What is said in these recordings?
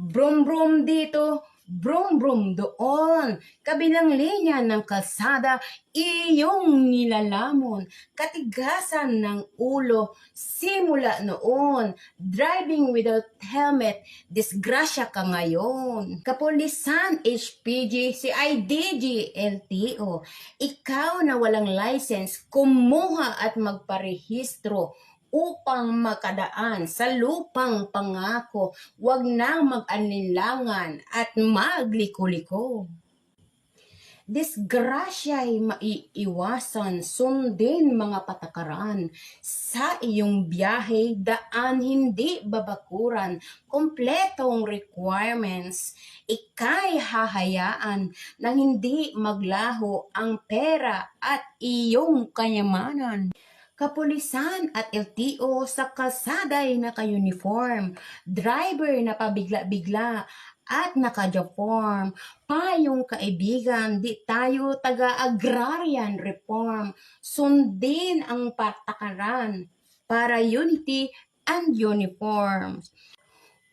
Brum brum dito, brum brum doon. Kabilang linya ng kalsada, iyong nilalamon. Katigasan ng ulo, simula noon. Driving without helmet, disgrasya ka ngayon. Kapulisan, HPG, CIDG, LTO. Ikaw na walang license, kumuha at magparehistro upang makadaan sa lupang pangako, wag nang mag-alinlangan at magliko-liko. Disgrasya'y maiiwasan, sundin mga patakaran. Sa iyong biyahe, daan hindi babakuran, kompletong requirements. Ika'y hahayaan nang hindi maglaho ang pera at iyong kayamanan. Kapulisan at LTO sa kalsada'y naka-uniform, driver na pabigla-bigla at naka-uniform. Payong kaibigan, di tayo taga-agrarian reform. Sundin ang patakaran para unity and uniforms.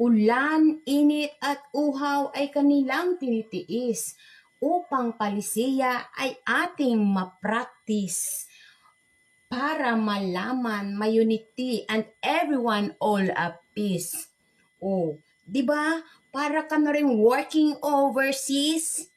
Ulan, init at uhaw ay kanilang tinitiis upang palisiya ay ating mapraktis para malaman may unity and everyone all at peace. Oh, 'di ba? Para ka na rin working overseas.